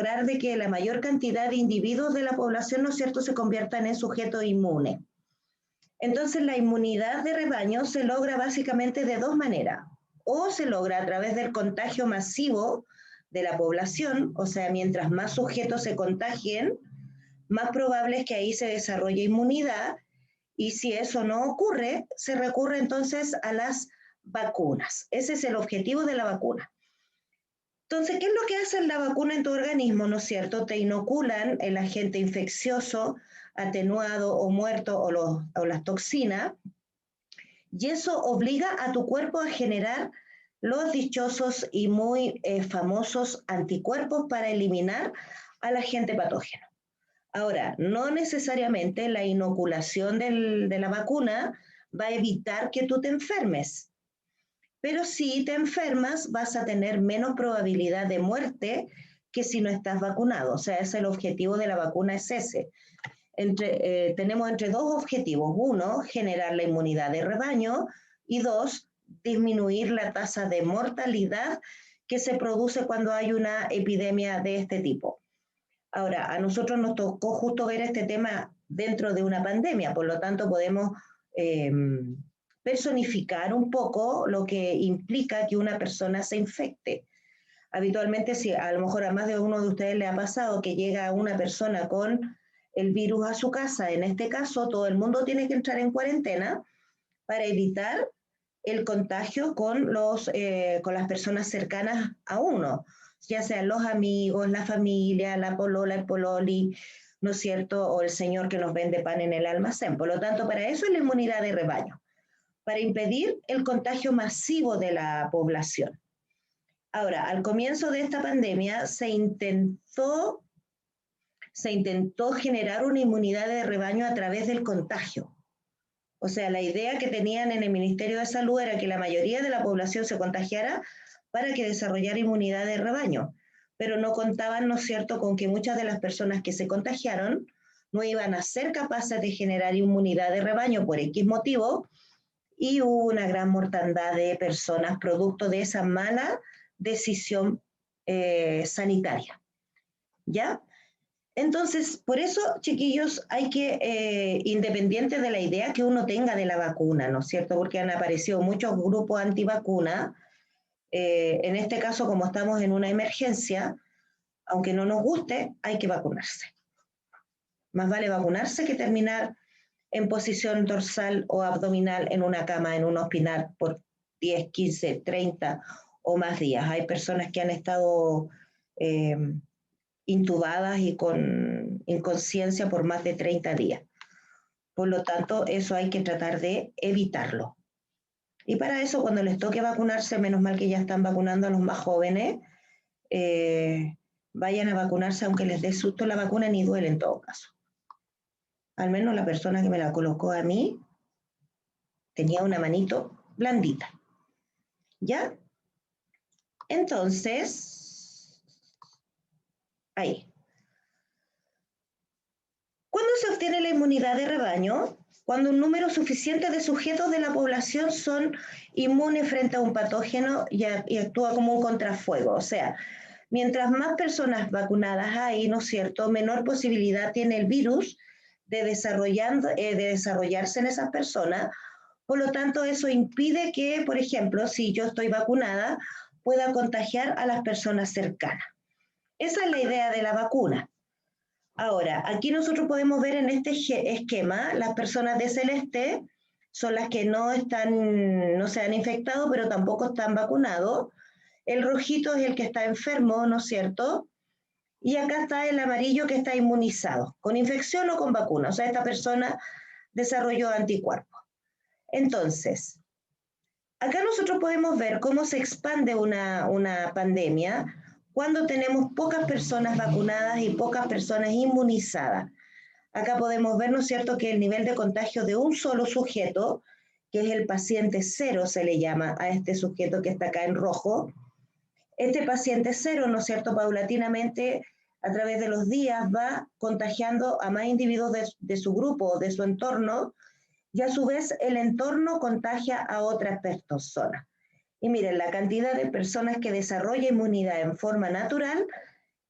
lograr de que la mayor cantidad de individuos de la población, ¿no es cierto?, se conviertan en sujetos inmunes. Entonces, la inmunidad de rebaño se logra básicamente de dos maneras. O se logra a través del contagio masivo de la población, o sea, mientras más sujetos se contagien, más probable es que ahí se desarrolle inmunidad, y si eso no ocurre, se recurre entonces a las vacunas. Ese es el objetivo de la vacuna. Entonces, ¿qué es lo que hace la vacuna en tu organismo, no es cierto? Te inoculan el agente infeccioso, atenuado o muerto o las toxinas, y eso obliga a tu cuerpo a generar los dichosos y muy famosos anticuerpos para eliminar al agente patógeno. Ahora, no necesariamente la inoculación de la vacuna va a evitar que tú te enfermes, pero si te enfermas vas a tener menos probabilidad de muerte que si no estás vacunado. O sea, es el objetivo de la vacuna, es ese. Tenemos entre dos objetivos. Uno, generar la inmunidad de rebaño, y dos, disminuir la tasa de mortalidad que se produce cuando hay una epidemia de este tipo. Ahora, a nosotros nos tocó justo ver este tema dentro de una pandemia, por lo tanto podemos personificar un poco lo que implica que una persona se infecte. Habitualmente, si a lo mejor a más de uno de ustedes le ha pasado que llega una persona con el virus a su casa, en este caso todo el mundo tiene que entrar en cuarentena para evitar el contagio con las personas cercanas a uno, ya sean los amigos, la familia, la polola, el pololi, ¿no es cierto?, o el señor que nos vende pan en el almacén. Por lo tanto, para eso es la inmunidad de rebaño, para impedir el contagio masivo de la población. Ahora, al comienzo de esta pandemia se intentó generar una inmunidad de rebaño a través del contagio. O sea, la idea que tenían en el Ministerio de Salud era que la mayoría de la población se contagiara para que desarrollara inmunidad de rebaño, pero no contaban, ¿no es cierto?, con que muchas de las personas que se contagiaron no iban a ser capaces de generar inmunidad de rebaño por X motivo, y hubo una gran mortandad de personas producto de esa mala decisión sanitaria. ¿Ya? Entonces, por eso, chiquillos, hay que, independiente de la idea que uno tenga de la vacuna, ¿no es cierto?, porque han aparecido muchos grupos antivacuna, en este caso, como estamos en una emergencia, aunque no nos guste, hay que vacunarse. Más vale vacunarse que terminar en posición dorsal o abdominal en una cama, en un hospital, por 10, 15, 30 o más días. Hay personas que han estado intubadas y con inconsciencia por más de 30 días. Por lo tanto, eso hay que tratar de evitarlo. Y para eso, cuando les toque vacunarse, menos mal que ya están vacunando a los más jóvenes, vayan a vacunarse aunque les dé susto la vacuna, ni duele en todo caso. Al menos la persona que me la colocó a mí tenía una manito blandita. ¿Ya? Entonces, ahí. ¿Cuándo se obtiene la inmunidad de rebaño? Cuando un número suficiente de sujetos de la población son inmunes frente a un patógeno y actúa como un contrafuego. O sea, mientras más personas vacunadas hay, ¿no es cierto?, menor posibilidad tiene el virus de desarrollarse en esas personas. Por lo tanto, eso impide que, por ejemplo, si yo estoy vacunada, pueda contagiar a las personas cercanas. Esa es la idea de la vacuna. Ahora, aquí nosotros podemos ver en este esquema, las personas de celeste son las que no se han infectado, pero tampoco están vacunados. El rojito es el que está enfermo, ¿no es cierto? Y acá está el amarillo que está inmunizado, con infección o con vacuna. O sea, esta persona desarrolló anticuerpos. Entonces, acá nosotros podemos ver cómo se expande una pandemia cuando tenemos pocas personas vacunadas y pocas personas inmunizadas. Acá podemos ver, ¿no es cierto?, que el nivel de contagio de un solo sujeto, que es el paciente cero, se le llama a este sujeto que está acá en rojo. Este paciente cero, ¿no es cierto?, paulatinamente a través de los días va contagiando a más individuos de su grupo, de su entorno, y a su vez el entorno contagia a otras personas. Y miren, la cantidad de personas que desarrolla inmunidad en forma natural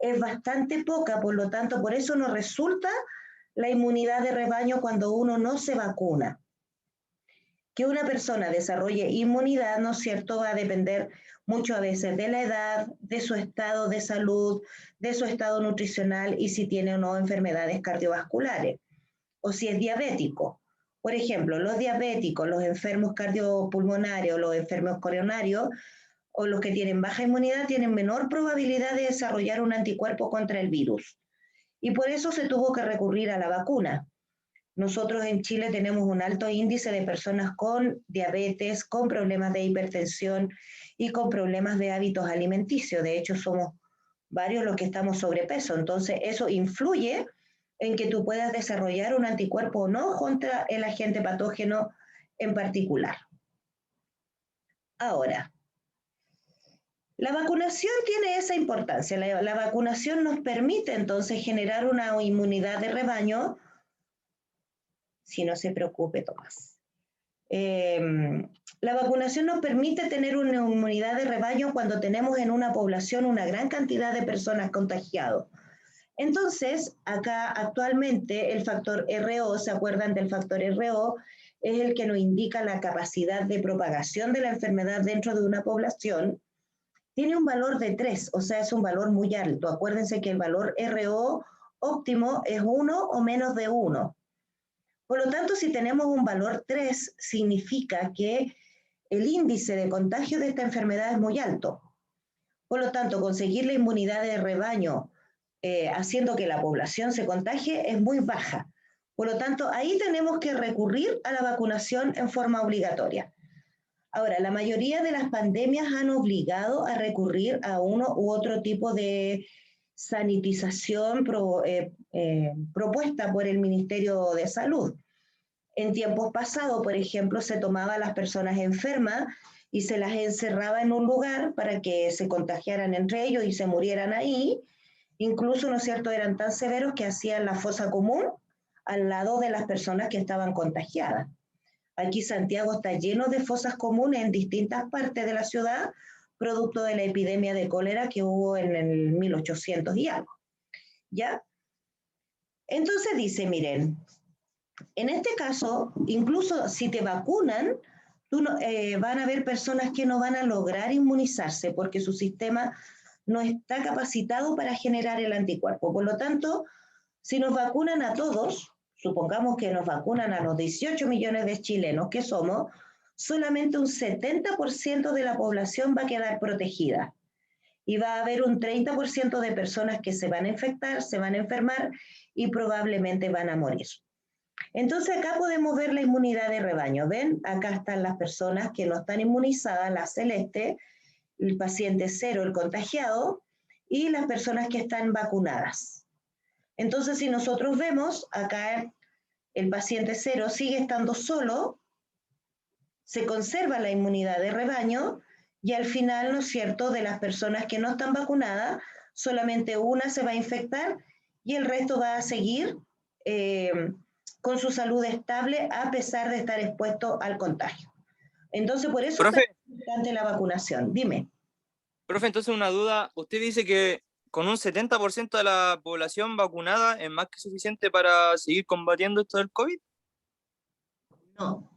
es bastante poca, por lo tanto, por eso nos resulta la inmunidad de rebaño cuando uno no se vacuna. Que una persona desarrolle inmunidad, ¿no es cierto?, va a depender mucho a veces de la edad, de su estado de salud, de su estado nutricional y si tiene o no enfermedades cardiovasculares o si es diabético. Por ejemplo, los diabéticos, los enfermos cardiopulmonarios, los enfermos coronarios o los que tienen baja inmunidad tienen menor probabilidad de desarrollar un anticuerpo contra el virus. Y por eso se tuvo que recurrir a la vacuna. Nosotros en Chile tenemos un alto índice de personas con diabetes, con problemas de hipertensión y con problemas de hábitos alimenticios. De hecho, somos varios los que estamos sobrepeso. Entonces, eso influye en que tú puedas desarrollar un anticuerpo o no contra el agente patógeno en particular. Ahora, la vacunación tiene esa importancia. La vacunación nos permite entonces generar una inmunidad de rebaño. Si no se preocupe, Tomás. La vacunación nos permite tener una inmunidad de rebaño cuando tenemos en una población una gran cantidad de personas contagiadas. Entonces, acá actualmente el factor RO, ¿se acuerdan del factor RO? Es el que nos indica la capacidad de propagación de la enfermedad dentro de una población. Tiene un valor de 3, o sea, es un valor muy alto. Acuérdense que el valor RO óptimo es 1 o menos de 1. Por lo tanto, si tenemos un valor 3, significa que el índice de contagio de esta enfermedad es muy alto. Por lo tanto, conseguir la inmunidad de rebaño haciendo que la población se contagie es muy baja. Por lo tanto, ahí tenemos que recurrir a la vacunación en forma obligatoria. Ahora, la mayoría de las pandemias han obligado a recurrir a uno u otro tipo de sanitización propuesta por el Ministerio de Salud. En tiempos pasados, por ejemplo, se tomaba a las personas enfermas y se las encerraba en un lugar para que se contagiaran entre ellos y se murieran ahí. Incluso, ¿no es cierto?, eran tan severos que hacían la fosa común al lado de las personas que estaban contagiadas. Aquí Santiago está lleno de fosas comunes en distintas partes de la ciudad, producto de la epidemia de cólera que hubo en el 1800 y algo. ¿Ya? Entonces dice, miren, en este caso, incluso si te vacunan, van a haber personas que no van a lograr inmunizarse porque su sistema no está capacitado para generar el anticuerpo. Por lo tanto, si nos vacunan a todos, supongamos que nos vacunan a los 18 millones de chilenos que somos, solamente un 70% de la población va a quedar protegida. Y va a haber un 30% de personas que se van a infectar, se van a enfermar y probablemente van a morir. Entonces acá podemos ver la inmunidad de rebaño. ¿Ven? Acá están las personas que no están inmunizadas, la celeste, el paciente cero, el contagiado, y las personas que están vacunadas. Entonces, si nosotros vemos, acá el paciente cero sigue estando solo, se conserva la inmunidad de rebaño, y al final, ¿no es cierto?, de las personas que no están vacunadas, solamente una se va a infectar y el resto va a seguir con su salud estable a pesar de estar expuesto al contagio. Entonces, por eso es importante la vacunación. Dime. Profe, entonces una duda. Usted dice que con un 70% de la población vacunada es más que suficiente para seguir combatiendo esto del COVID. No.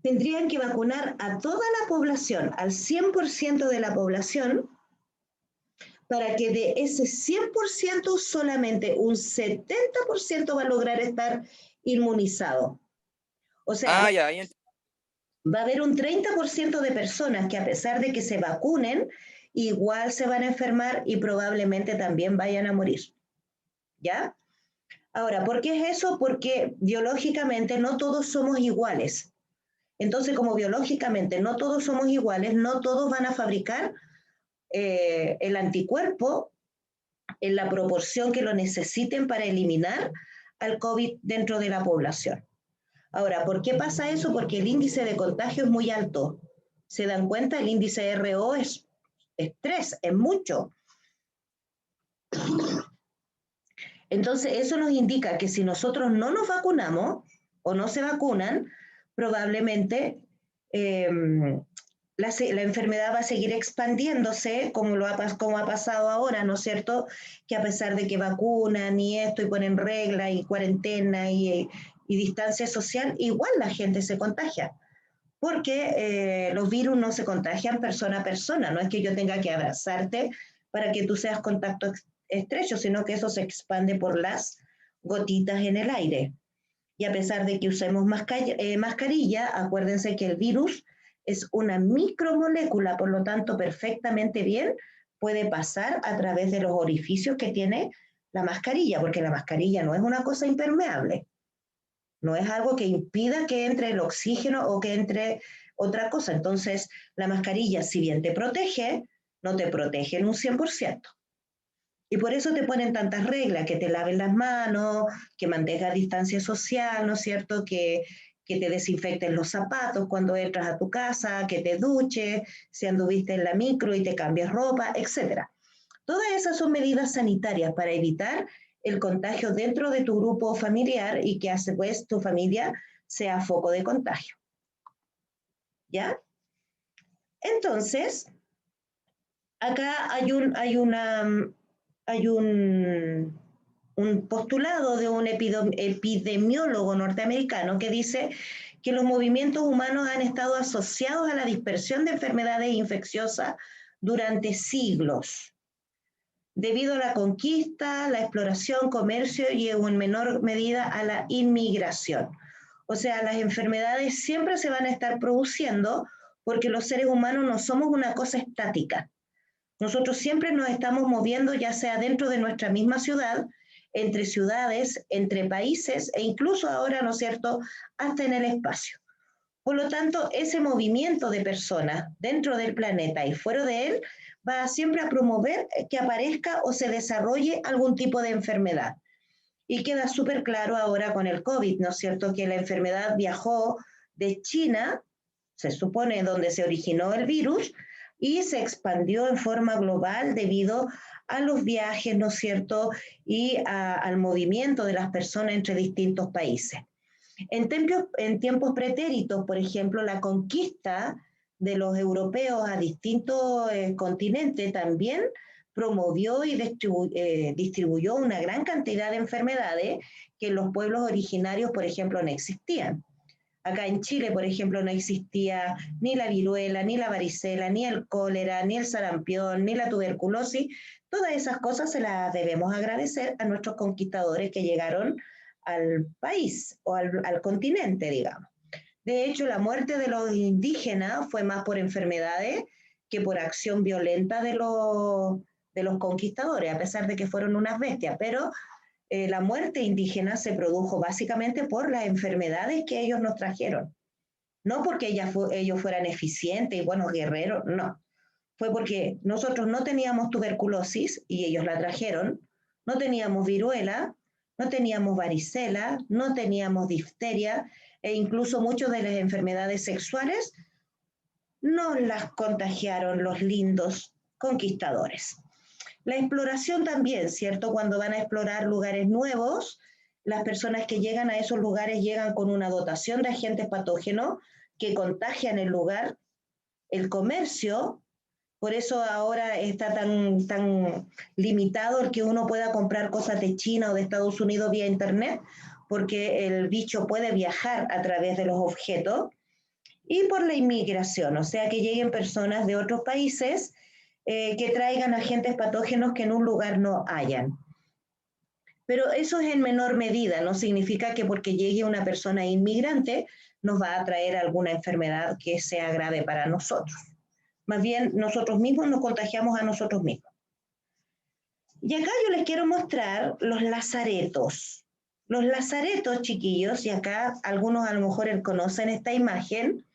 Tendrían que vacunar a toda la población, al 100% de la población, para que de ese 100% solamente un 70% va a lograr estar inmunizado. O sea, va a haber un 30% de personas que a pesar de que se vacunen, igual se van a enfermar y probablemente también vayan a morir. ¿Ya? Ahora, ¿por qué es eso? Porque biológicamente no todos somos iguales. Entonces, como biológicamente no todos somos iguales, no todos van a fabricar el anticuerpo en la proporción que lo necesiten para eliminar al COVID dentro de la población. Ahora, ¿por qué pasa eso? Porque el índice de contagio es muy alto. ¿Se dan cuenta? El índice RO es 3, es mucho. Entonces, eso nos indica que si nosotros no nos vacunamos o no se vacunan, probablemente la enfermedad va a seguir expandiéndose, como ha pasado ahora, ¿no es cierto? Que a pesar de que vacunan y esto, y ponen regla y cuarentena y distancia social, igual la gente se contagia. Porque los virus no se contagian persona a persona, no es que yo tenga que abrazarte para que tú seas contacto estrecho, sino que eso se expande por las gotitas en el aire. Y a pesar de que usemos mascarilla, acuérdense que el virus es una micromolécula, por lo tanto, perfectamente bien puede pasar a través de los orificios que tiene la mascarilla, porque la mascarilla no es una cosa impermeable, no es algo que impida que entre el oxígeno o que entre otra cosa. Entonces, la mascarilla, si bien te protege, no te protege en un 100%. Y por eso te ponen tantas reglas, que te laven las manos, que mantengas distancia social, ¿no es cierto? Que te desinfecten los zapatos cuando entras a tu casa, que te duches, si anduviste en la micro y te cambias ropa, etc. Todas esas son medidas sanitarias para evitar el contagio dentro de tu grupo familiar y que hace pues tu familia sea foco de contagio. ¿Ya? Entonces, acá hay un postulado de un epidemiólogo norteamericano que dice que los movimientos humanos han estado asociados a la dispersión de enfermedades infecciosas durante siglos, debido a la conquista, la exploración, comercio y en menor medida a la inmigración. O sea, las enfermedades siempre se van a estar produciendo porque los seres humanos no somos una cosa estática. Nosotros siempre nos estamos moviendo, ya sea dentro de nuestra misma ciudad, entre ciudades, entre países e incluso ahora, ¿no es cierto?, hasta en el espacio. Por lo tanto, ese movimiento de personas dentro del planeta y fuera de él va siempre a promover que aparezca o se desarrolle algún tipo de enfermedad. Y queda súper claro ahora con el COVID, ¿no es cierto?, que la enfermedad viajó de China, se supone donde se originó el virus, y se expandió en forma global debido a los viajes, ¿no es cierto?, y al movimiento de las personas entre distintos países. En tiempos pretéritos, por ejemplo, la conquista de los europeos a distintos continentes también promovió y distribuyó una gran cantidad de enfermedades que en los pueblos originarios, por ejemplo, no existían. Acá en Chile, por ejemplo, no existía ni la viruela, ni la varicela, ni el cólera, ni el sarampión, ni la tuberculosis. Todas esas cosas se las debemos agradecer a nuestros conquistadores que llegaron al país o al continente, digamos. De hecho, la muerte de los indígenas fue más por enfermedades que por acción violenta de los conquistadores, a pesar de que fueron unas bestias, pero la muerte indígena se produjo básicamente por las enfermedades que ellos nos trajeron. No porque ellos fueran eficientes y buenos guerreros, no. Fue porque nosotros no teníamos tuberculosis y ellos la trajeron, no teníamos viruela, no teníamos varicela, no teníamos difteria e incluso muchas de las enfermedades sexuales nos las contagiaron los lindos conquistadores. La exploración también, ¿cierto? Cuando van a explorar lugares nuevos, las personas que llegan a esos lugares llegan con una dotación de agentes patógenos que contagian el lugar, el comercio. Por eso ahora está tan limitado el que uno pueda comprar cosas de China o de Estados Unidos vía internet, porque el bicho puede viajar a través de los objetos. Y por la inmigración, o sea, que lleguen personas de otros países que traigan agentes patógenos que en un lugar no hayan. Pero eso es en menor medida, no significa que porque llegue una persona inmigrante nos va a traer alguna enfermedad que sea grave para nosotros. Más bien, nosotros mismos nos contagiamos a nosotros mismos. Y acá yo les quiero mostrar los lazaretos. Los lazaretos, chiquillos, y acá algunos a lo mejor conocen esta imagen,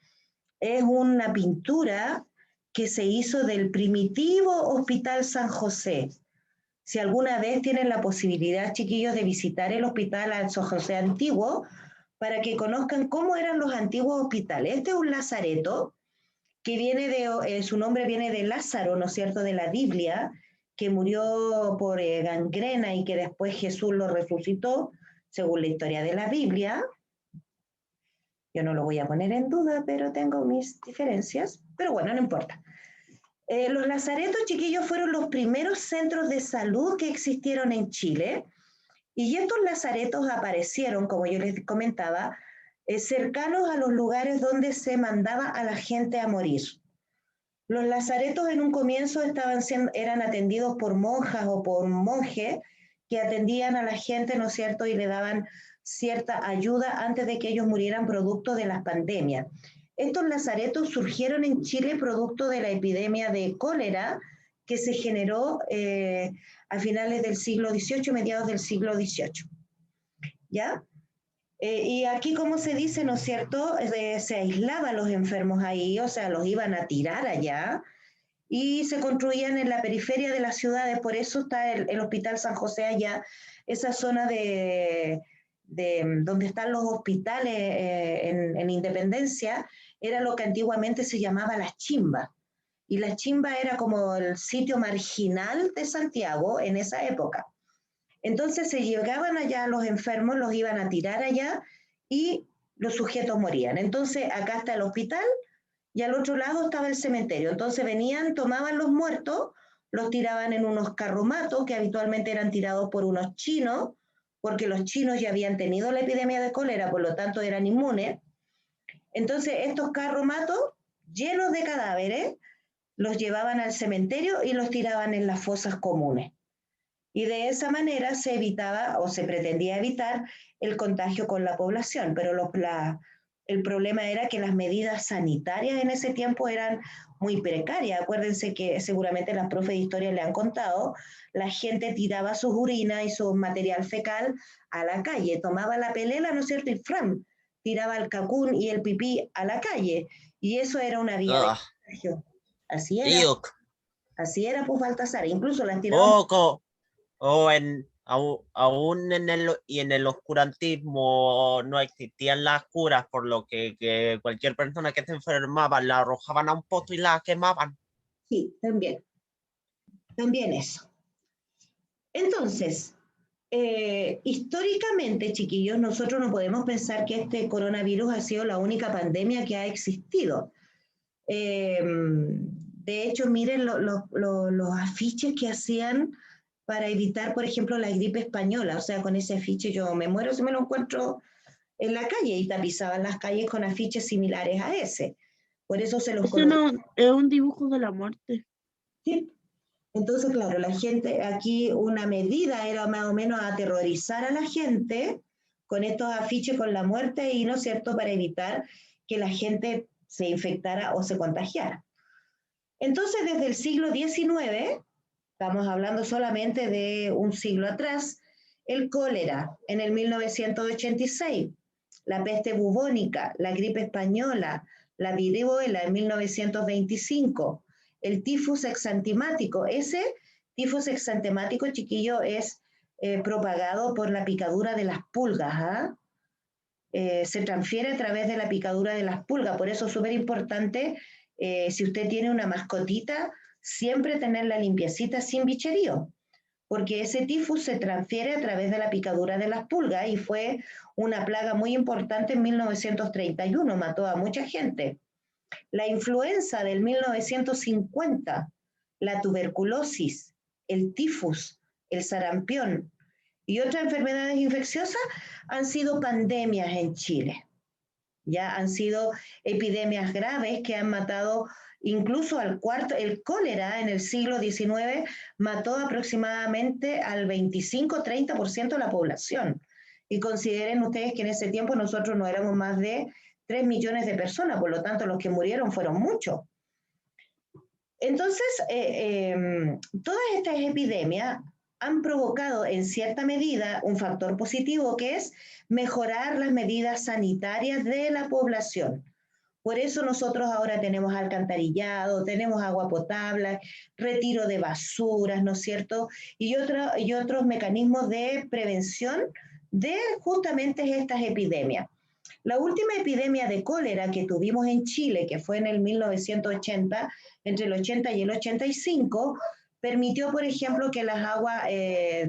es una pintura que se hizo del primitivo Hospital San José. Si alguna vez tienen la posibilidad, chiquillos, de visitar el Hospital San José antiguo, para que conozcan cómo eran los antiguos hospitales. Este es un lazareto que viene su nombre viene de Lázaro, ¿no es cierto?, de la Biblia, que murió por gangrena y que después Jesús lo resucitó, según la historia de la Biblia. Yo no lo voy a poner en duda, pero tengo mis diferencias. Pero bueno, no importa. Los lazaretos, chiquillos, fueron los primeros centros de salud que existieron en Chile. Y estos lazaretos aparecieron, como yo les comentaba, cercanos a los lugares donde se mandaba a la gente a morir. Los lazaretos en un comienzo eran atendidos por monjas o por monjes que atendían a la gente, ¿no es cierto?, y le daban cierta ayuda antes de que ellos murieran producto de las pandemias. Estos lazaretos surgieron en Chile producto de la epidemia de cólera que se generó a finales del siglo XVIII, mediados del siglo XVIII. ¿Ya? Y aquí, como se dice, ¿no es cierto?, se aislaban los enfermos ahí, o sea, los iban a tirar allá, y se construían en la periferia de las ciudades, por eso está el Hospital San José allá, esa zona donde están los hospitales en Independencia, era lo que antiguamente se llamaba Las Chimbas, y Las Chimbas era como el sitio marginal de Santiago en esa época. Entonces se llegaban allá los enfermos, los iban a tirar allá y los sujetos morían. Entonces acá está el hospital y al otro lado estaba el cementerio. Entonces venían, tomaban los muertos, los tiraban en unos carromatos que habitualmente eran tirados por unos chinos, porque los chinos ya habían tenido la epidemia de cólera, por lo tanto eran inmunes. Entonces estos carromatos llenos de cadáveres los llevaban al cementerio y los tiraban en las fosas comunes. Y de esa manera se evitaba o se pretendía evitar el contagio con la población, pero el problema era que las medidas sanitarias en ese tiempo eran muy precarias. Acuérdense que seguramente las profes de historia le han contado, la gente tiraba sus urinas y su material fecal a la calle, tomaba la pelela, ¿no es cierto? Y ¡fram! Tiraba el cacún y el pipí a la calle. Y eso era una vía de Ah, contagio. iuk. Así era, pues Baltasar. Incluso las tiraban. Poco. O aún en el oscurantismo no existían las curas, por lo que cualquier persona que se enfermaba la arrojaban a un pozo y la quemaban. Sí, también eso. Entonces, históricamente, chiquillos, nosotros no podemos pensar que este coronavirus ha sido la única pandemia que ha existido. De hecho, miren los afiches que hacían para evitar, por ejemplo, la gripe española. O sea, con ese afiche yo me muero si me lo encuentro en la calle, y tapizaban las calles con afiches similares a ese. Por eso se los Ese colocó. no es un dibujo de la muerte. ¿Sí? Entonces, claro, la gente, aquí una medida era más o menos aterrorizar a la gente con estos afiches con la muerte y, ¿no es cierto?, para evitar que la gente se infectara o se contagiara. Entonces, desde el siglo XIX, estamos hablando solamente de un siglo atrás, el cólera en el 1986, la peste bubónica, la gripe española, la viruela en 1925, el tifus exantemático. Ese tifus exantemático, chiquillo, es propagado por la picadura de las pulgas. ¿Ah? Se transfiere a través de la picadura de las pulgas. Por eso es súper importante, si usted tiene una mascotita, siempre tenerla limpiecita sin bicherío, porque ese tifus se transfiere a través de la picadura de las pulgas y fue una plaga muy importante en 1931, mató a mucha gente. La influenza del 1950, la tuberculosis, el tifus, el sarampión y otras enfermedades infecciosas han sido pandemias en Chile. Ya han sido epidemias graves que han matado incluso el cólera en el siglo XIX mató aproximadamente al 25-30% de la población. Y consideren ustedes que en ese tiempo nosotros no éramos más de 3 millones de personas, por lo tanto los que murieron fueron muchos. Entonces, todas estas epidemias han provocado en cierta medida un factor positivo que es mejorar las medidas sanitarias de la población. Por eso nosotros ahora tenemos alcantarillado, tenemos agua potable, retiro de basuras, ¿no es cierto? Y otros mecanismos de prevención de justamente estas epidemias. La última epidemia de cólera que tuvimos en Chile, que fue en el 1980, entre el 80 y el 85, permitió, por ejemplo, que las aguas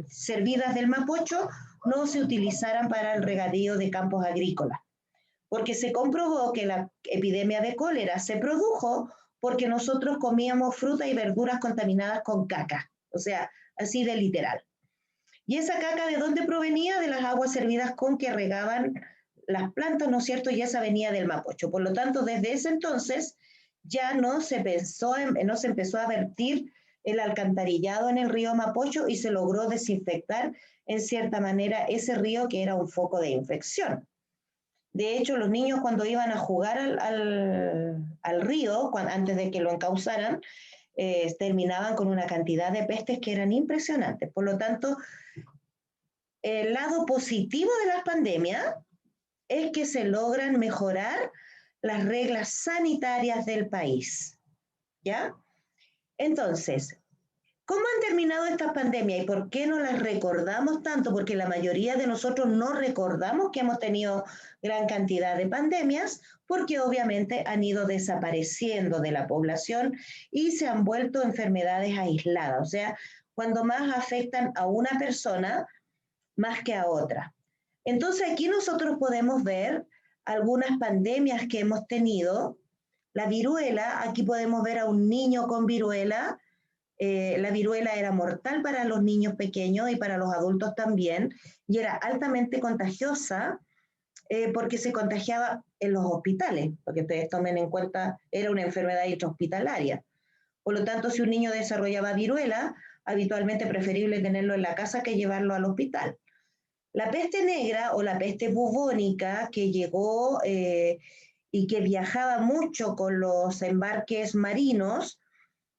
servidas del Mapocho no se utilizaran para el regadío de campos agrícolas. porque se comprobó que la epidemia de cólera se produjo porque nosotros comíamos fruta y verduras contaminadas con caca, o sea, así de literal. ¿Y esa caca de dónde provenía? De las aguas servidas con que regaban las plantas, ¿no es cierto? Y esa venía del Mapocho. Por lo tanto, desde ese entonces ya no se empezó a vertir el alcantarillado en el río Mapocho y se logró desinfectar en cierta manera ese río que era un foco de infección. De hecho, los niños cuando iban a jugar al río, antes de que lo encauzaran, terminaban con una cantidad de pestes que eran impresionantes. Por lo tanto, el lado positivo de las pandemias es que se logran mejorar las reglas sanitarias del país, ¿ya? Entonces, ¿cómo han terminado estas pandemias y por qué no las recordamos tanto? Porque la mayoría de nosotros no recordamos que hemos tenido gran cantidad de pandemias, porque obviamente han ido desapareciendo de la población y se han vuelto enfermedades aisladas, o sea, cuando más afectan a una persona más que a otra. Entonces aquí nosotros podemos ver algunas pandemias que hemos tenido. La viruela, aquí podemos ver a un niño con viruela. La viruela era mortal para los niños pequeños y para los adultos también, y era altamente contagiosa porque se contagiaba en los hospitales, porque ustedes tomen en cuenta, era una enfermedad intrahospitalaria. Por lo tanto, si un niño desarrollaba viruela, habitualmente preferible tenerlo en la casa que llevarlo al hospital. La peste negra o la peste bubónica que llegó y que viajaba mucho con los embarques marinos,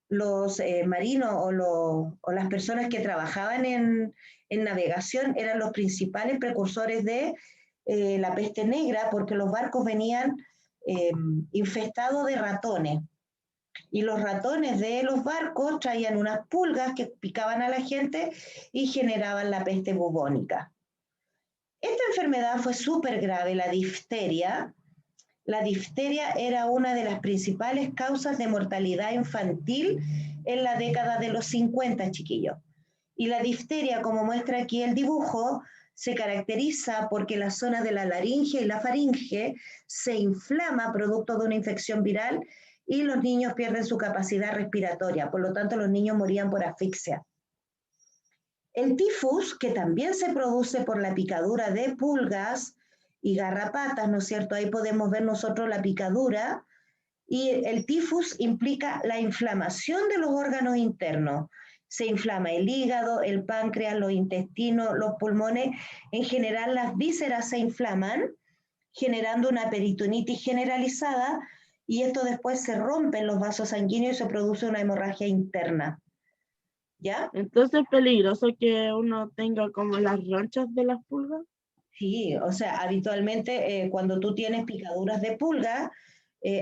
los marinos o las personas que trabajaban en navegación eran los principales precursores de la peste negra porque los barcos venían infestados de ratones. Y los ratones de los barcos traían unas pulgas que picaban a la gente y generaban la peste bubónica. Esta enfermedad fue súper grave, la difteria. La difteria era una de las principales causas de mortalidad infantil en la década de los 50, chiquillos. Y la difteria, como muestra aquí el dibujo, se caracteriza porque la zona de la laringe y la faringe se inflama producto de una infección viral y los niños pierden su capacidad respiratoria. Por lo tanto, los niños morían por asfixia. El tifus, que también se produce por la picadura de pulgas y garrapatas, ¿no es cierto? Ahí podemos ver nosotros la picadura. Y el tifus implica la inflamación de los órganos internos. Se inflama el hígado, el páncreas, los intestinos, los pulmones. En general, las vísceras se inflaman, generando una peritonitis generalizada, y esto después se rompen los vasos sanguíneos y se produce una hemorragia interna. ¿Ya? Entonces es peligroso que uno tenga como las ronchas de las pulgas. Sí, o sea, habitualmente cuando tú tienes picaduras de pulga,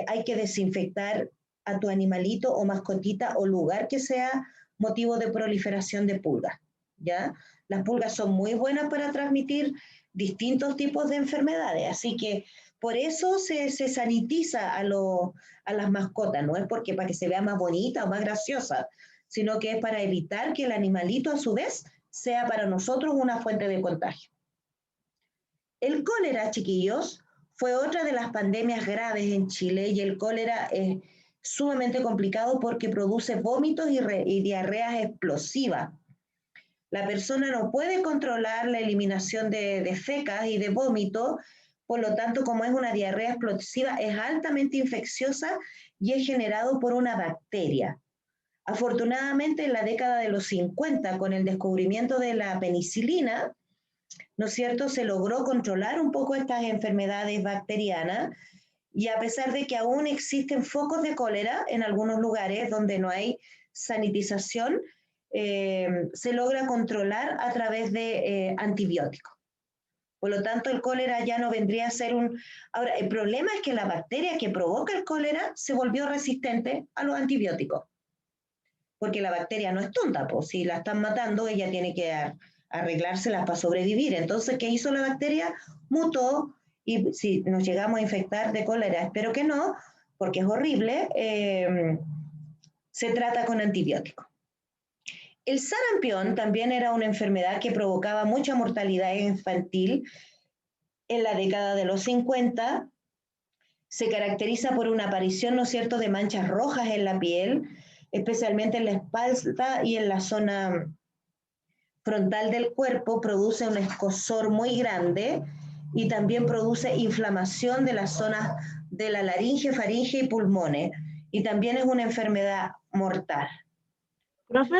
hay que desinfectar a tu animalito o mascotita o lugar que sea motivo de proliferación de pulgas, ¿ya? Las pulgas son muy buenas para transmitir distintos tipos de enfermedades, así que por eso se sanitiza a las mascotas, no es porque para que se vea más bonita o más graciosa, sino que es para evitar que el animalito a su vez sea para nosotros una fuente de contagio. El cólera, chiquillos, fue otra de las pandemias graves en Chile y el cólera es sumamente complicado porque produce vómitos y diarreas explosivas. La persona no puede controlar la eliminación de fecas y de vómito, por lo tanto, como es una diarrea explosiva, es altamente infecciosa y es generado por una bacteria. Afortunadamente, en la década de los 50, con el descubrimiento de la penicilina, ¿no es cierto?, se logró controlar un poco estas enfermedades bacterianas y a pesar de que aún existen focos de cólera en algunos lugares donde no hay sanitización, se logra controlar a través de antibióticos. Por lo tanto, el cólera ya no vendría a ser un... Ahora, el problema es que la bacteria que provoca el cólera se volvió resistente a los antibióticos. Porque la bacteria no es tonta, pues si la están matando, ella tiene que arreglárselas para sobrevivir. Entonces, ¿qué hizo la bacteria? Mutó y si nos llegamos a infectar de cólera, espero que no, porque es horrible, se trata con antibióticos. El sarampión también era una enfermedad que provocaba mucha mortalidad infantil en la década de los 50 Se caracteriza por una aparición, ¿no es cierto?, de manchas rojas en la piel, especialmente en la espalda y en la zona frontal del cuerpo, produce un escozor muy grande y también produce inflamación de las zonas de la laringe, faringe y pulmones. Y también es una enfermedad mortal. Profe,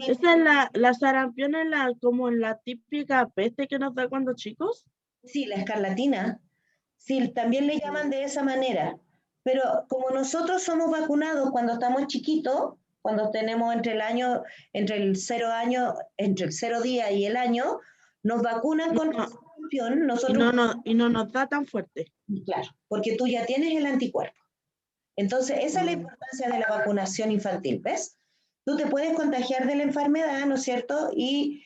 esa es la sarampión es como la típica peste que nos da cuando chicos. Sí, la escarlatina. Sí, también le llaman de esa manera. Pero como nosotros somos vacunados cuando estamos chiquitos, cuando tenemos entre el 0 día y el año, nos vacunan contra sarampión, Y nosotros, no nos da tan fuerte. claro, porque tú ya tienes el anticuerpo. Entonces, esa es la importancia de la vacunación infantil, ¿ves? Tú te puedes contagiar de la enfermedad, ¿no es cierto? Y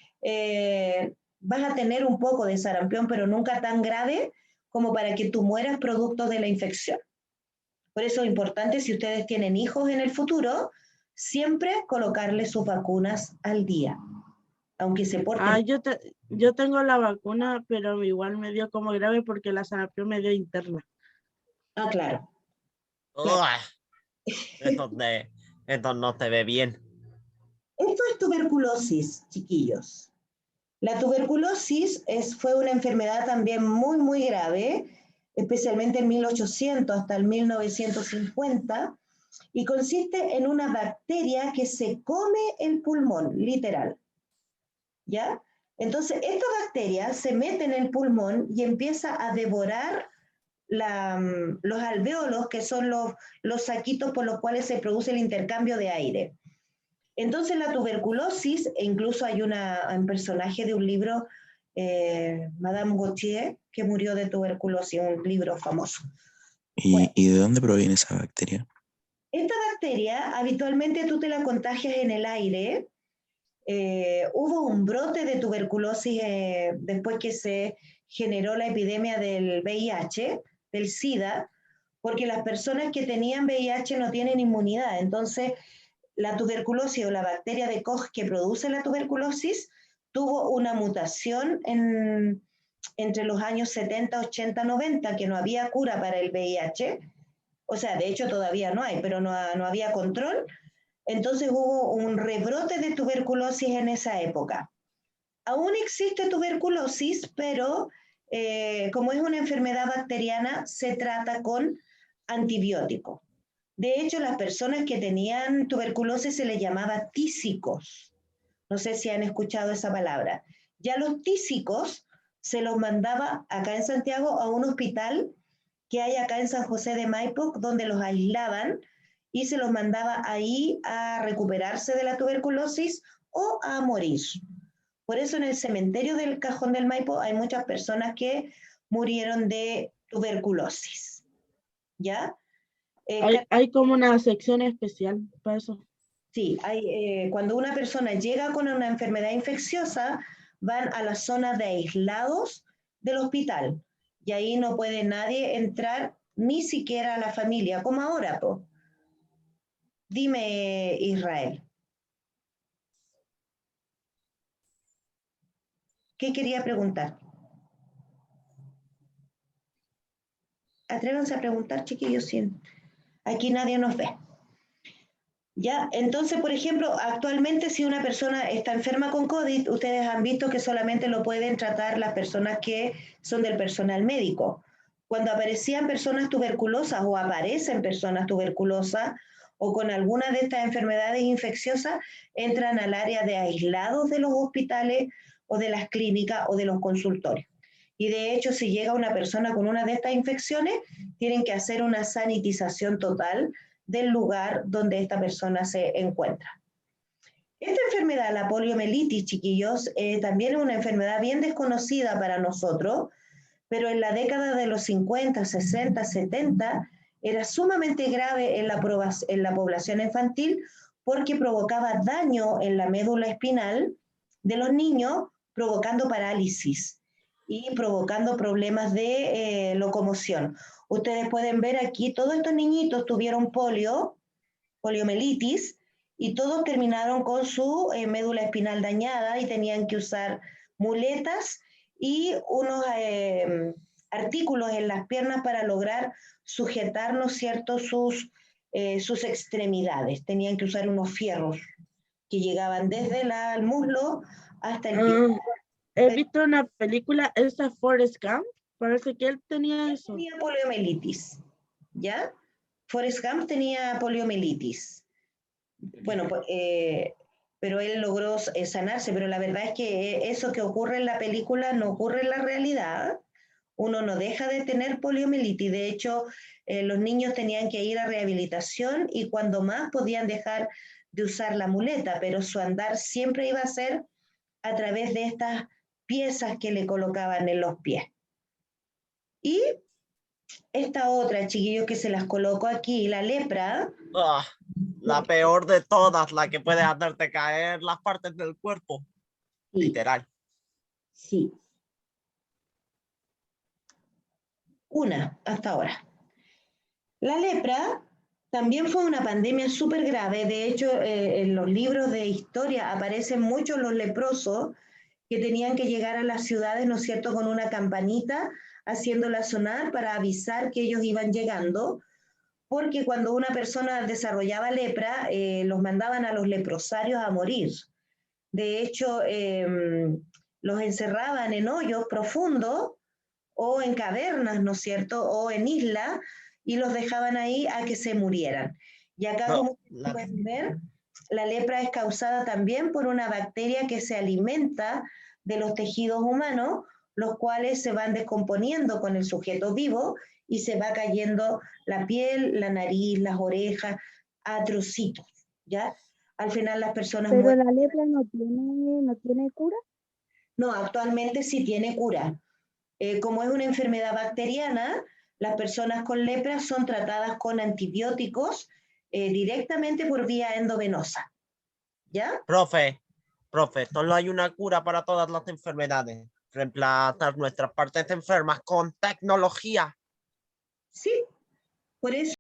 vas a tener un poco de sarampión, pero nunca tan grave como para que tú mueras producto de la infección. Por eso es importante, si ustedes tienen hijos en el futuro, siempre colocarles sus vacunas al día, aunque se porten. Ah, yo tengo la vacuna, pero igual me dio como grave porque la sarampión me dio interna. Ah, claro. Uah, esto no se ve bien. Esto es tuberculosis, chiquillos. La tuberculosis fue una enfermedad también muy, muy grave, especialmente en 1800 hasta el 1950, y consiste en una bacteria que se come el pulmón, literal. ¿Ya? Entonces, esta bacteria se mete en el pulmón y empieza a devorar los alvéolos, que son los saquitos por los cuales se produce el intercambio de aire. Entonces la tuberculosis, e incluso hay un personaje de un libro, Madame Gautier, que murió de tuberculosis, un libro famoso. Bueno, ¿Y de dónde proviene esa bacteria? esta bacteria habitualmente tú te la contagias en el aire. Hubo un brote de tuberculosis después que se generó la epidemia del VIH, del SIDA, porque las personas que tenían VIH no tienen inmunidad. Entonces, la tuberculosis o la bacteria de Koch que produce la tuberculosis tuvo una mutación entre los años 70, 80, 90, que no había cura para el VIH. O sea, de hecho todavía no hay, pero no había control. Entonces hubo un rebrote de tuberculosis en esa época. Aún existe tuberculosis, pero como es una enfermedad bacteriana, se trata con antibióticos. De hecho, las personas que tenían tuberculosis se les llamaba tísicos. No sé si han escuchado esa palabra. Ya los tísicos se los mandaba acá en Santiago a un hospital que hay acá en San José de Maipo, donde los aislaban y se los mandaba ahí a recuperarse de la tuberculosis o a morir. Por eso en el cementerio del Cajón del Maipo hay muchas personas que murieron de tuberculosis. ¿Ya? Hay como una sección especial para eso. Sí, cuando una persona llega con una enfermedad infecciosa, van a la zona de aislados del hospital y ahí no puede nadie entrar, ni siquiera la familia, como ahora, po. Dime, Israel. ¿Qué quería preguntar? Atrévanse a preguntar, chiquillos, si aquí nadie nos ve. Ya, entonces, por ejemplo, actualmente si una persona está enferma con COVID, ustedes han visto que solamente lo pueden tratar las personas que son del personal médico. Cuando aparecían personas tuberculosas o aparecen personas tuberculosas o con alguna de estas enfermedades infecciosas, entran al área de aislados de los hospitales o de las clínicas o de los consultorios. Y de hecho, si llega una persona con una de estas infecciones, tienen que hacer una sanitización total del lugar donde esta persona se encuentra. Esta enfermedad, la poliomielitis, chiquillos, también es una enfermedad bien desconocida para nosotros, pero en la década de los 50, 60, 70 era sumamente grave en la población infantil porque provocaba daño en la médula espinal de los niños, provocando parálisis y provocando problemas de locomoción. Ustedes pueden ver aquí, todos estos niñitos tuvieron poliomielitis, y todos terminaron con su médula espinal dañada y tenían que usar muletas y artículos en las piernas para lograr sujetar, ¿no es cierto?, sus extremidades. Tenían que usar unos fierros que llegaban desde el muslo hasta el pie. He visto una película, esa Forrest Gump, parece que él tenía eso. Tenía poliomielitis, ¿ya? Forrest Gump tenía poliomielitis. Bueno, pero él logró sanarse, pero la verdad es que eso que ocurre en la película no ocurre en la realidad. Uno no deja de tener poliomielitis. De hecho, los niños tenían que ir a rehabilitación y cuando más podían dejar de usar la muleta, pero su andar siempre iba a ser a través de estas piezas que le colocaban en los pies. Y esta otra, chiquillos, que se las coloco aquí, la lepra. La peor de todas, la que puede hacerte caer las partes del cuerpo. Sí, Literal. sí. Una, hasta ahora. La lepra también fue una pandemia súper grave. De hecho, en los libros de historia aparecen muchos los leprosos que tenían que llegar a las ciudades, ¿no es cierto?, con una campanita haciéndola sonar para avisar que ellos iban llegando, porque cuando una persona desarrollaba lepra, los mandaban a los leprosarios a morir. De hecho, los encerraban en hoyos profundos o en cavernas, ¿no es cierto?, o en islas, y los dejaban ahí a que se murieran. Y acá, como pueden ver, la lepra es causada también por una bacteria que se alimenta de los tejidos humanos, los cuales se van descomponiendo con el sujeto vivo y se va cayendo la piel, la nariz, las orejas, a trocitos, ¿ya? Al final las personas Pero mueren. la lepra no tiene cura. No, actualmente sí tiene cura. Como es una enfermedad bacteriana, las personas con lepra son tratadas con antibióticos directamente por vía endovenosa. ¿Ya? Profe, solo hay una cura para todas las enfermedades. Reemplazar nuestras partes enfermas con tecnología. Sí, por eso